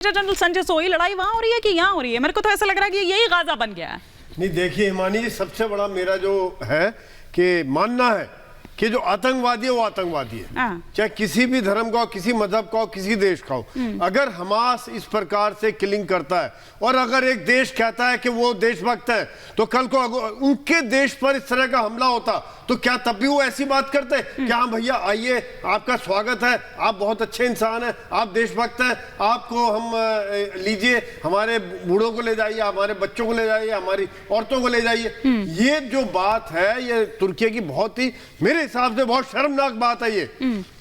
General Sanjay सोई, लड़ाई वहां हो रही है कि यहाँ हो रही है? मेरे को तो ऐसा लग रहा है कि यही गाजा बन गया है। नहीं देखिए हिमानी जी, सबसे बड़ा मेरा जो है कि मानना है कि जो आतंकवादी है वो आतंकवादी है, चाहे किसी भी धर्म का हो, किसी मजहब का हो, किसी देश का हो। अगर हमास इस प्रकार से किलिंग करता है और अगर एक देश कहता है कि वो देशभक्त है, तो कल को उनके देश पर इस तरह का हमला होता तो क्या तब भी वो ऐसी बात करते कि हाँ भैया आइए, आपका स्वागत है, आप बहुत अच्छे इंसान हैं, आप देशभक्त हैं, आपको हम लीजिए, हमारे बूढ़ों को ले जाइए, हमारे बच्चों को ले जाइए, हमारी औरतों को ले जाइए। ये जो बात है ये तुर्की की बहुत ही, मेरे हिसाब से बहुत शर्मनाक बात है। ये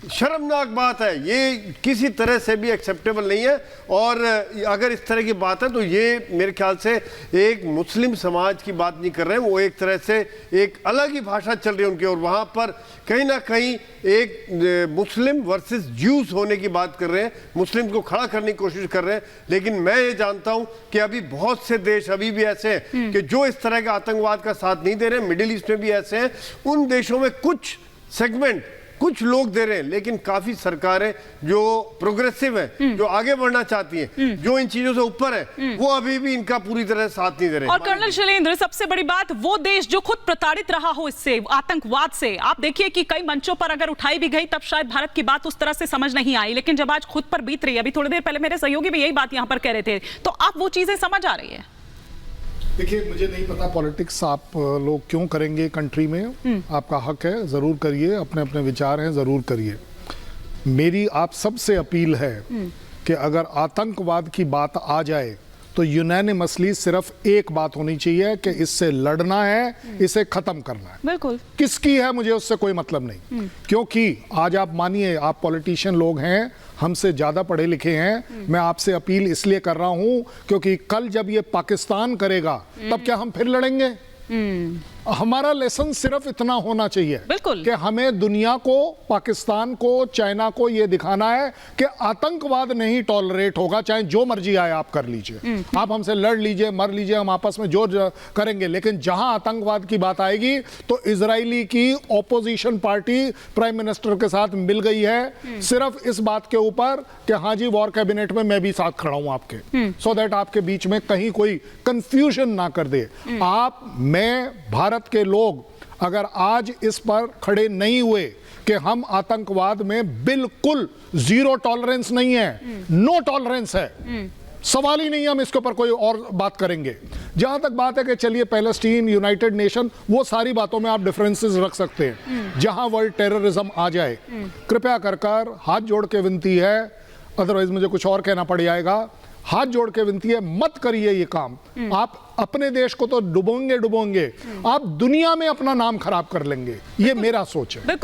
शर्मनाक बात है, ये किसी तरह से भी एक्सेप्टेबल नहीं है। और अगर इस तरह की बात है तो ये मेरे ख्याल से एक मुस्लिम समाज की बात नहीं कर रहे हैं, वो एक तरह से एक अलग ही भाषा चल रही है उनकी, और वहां पर कहीं ना कहीं एक मुस्लिम वर्सेस ज्यूज होने की बात कर रहे हैं, मुस्लिम को खड़ा करने की कोशिश कर रहे हैं। लेकिन मैं ये जानता हूं कि अभी बहुत से देश अभी भी ऐसे हैं कि जो इस तरह के आतंकवाद का साथ नहीं दे रहे। मिडिल ईस्ट में भी ऐसे हैं, उन देशों में कुछ सेगमेंट कुछ लोग दे रहे हैं, लेकिन काफी सरकारें जो प्रोग्रेसिव हैं, जो आगे बढ़ना चाहती हैं, जो इन चीजों से ऊपर है, वो अभी भी इनका पूरी तरह साथ नहीं दे रहे। और कर्नल शैलेंद्र, सबसे बड़ी बात, वो देश जो खुद प्रताड़ित रहा हो इससे, आतंकवाद से, आप देखिए कि कई मंचों पर अगर उठाई भी गई तब शायद भारत की बात उस तरह से समझ नहीं आई, लेकिन जब आज खुद पर बीत रही है, अभी थोड़ी देर पहले मेरे सहयोगी भी यही बात यहां पर कह रहे थे, तो आप वो चीजें समझ आ रही है? देखिए, मुझे नहीं पता पॉलिटिक्स आप लोग क्यों करेंगे कंट्री में, आपका हक है, जरूर करिए, अपने अपने विचार हैं, जरूर करिए। मेरी आप सबसे अपील है कि अगर आतंकवाद की बात आ जाए तो यूनानिमसली सिर्फ एक बात होनी चाहिए कि इससे लड़ना है, इसे खत्म करना है। बिल्कुल, किसकी है मुझे उससे कोई मतलब नहीं, क्योंकि आज आप मानिए, आप पॉलिटिशियन लोग हैं, हमसे ज्यादा पढ़े लिखे हैं, मैं आपसे अपील इसलिए कर रहा हूं क्योंकि कल जब ये पाकिस्तान करेगा तब क्या हम फिर लड़ेंगे? हमारा लेसन सिर्फ इतना होना चाहिए कि हमें दुनिया को, पाकिस्तान को, चाइना को यह दिखाना है कि आतंकवाद नहीं टॉलरेट होगा, चाहे जो मर्जी आए आप कर लीजिए, आप हमसे लड़ लीजिए, मर लीजिए, हम आपस में जो करेंगे, लेकिन जहां आतंकवाद की बात आएगी तो इजरायली की ऑपोजिशन पार्टी प्राइम मिनिस्टर के साथ मिल गई है सिर्फ इस बात के ऊपर कि हाँ जी, वॉर कैबिनेट में मैं भी साथ खड़ा हूं आपके, सो दैट आपके बीच में कहीं कोई कंफ्यूजन ना कर दे। आप, मैं, भारत के लोग अगर आज इस पर खड़े नहीं हुए कि हम आतंकवाद में बिल्कुल जीरो टॉलरेंस नहीं है, नो टॉलरेंस है, सवाल ही नहीं, हम इसके ऊपर कोई और बात करेंगे। जहां तक बात है कि चलिए पैलेस्टीन, यूनाइटेड नेशन, वो सारी बातों में आप डिफरेंसेस रख सकते हैं। जहां वर्ल्ड टेररिज्म आ जाए, कृपया कर हाथ जोड़ के विनती है, अदरवाइज मुझे कुछ और कहना पड़ जाएगा, हाथ जोड़ के विनती है, मत करिए ये काम। आप अपने देश को तो डुबोंगे, आप दुनिया में अपना नाम खराब कर लेंगे, ये मेरा सोच है।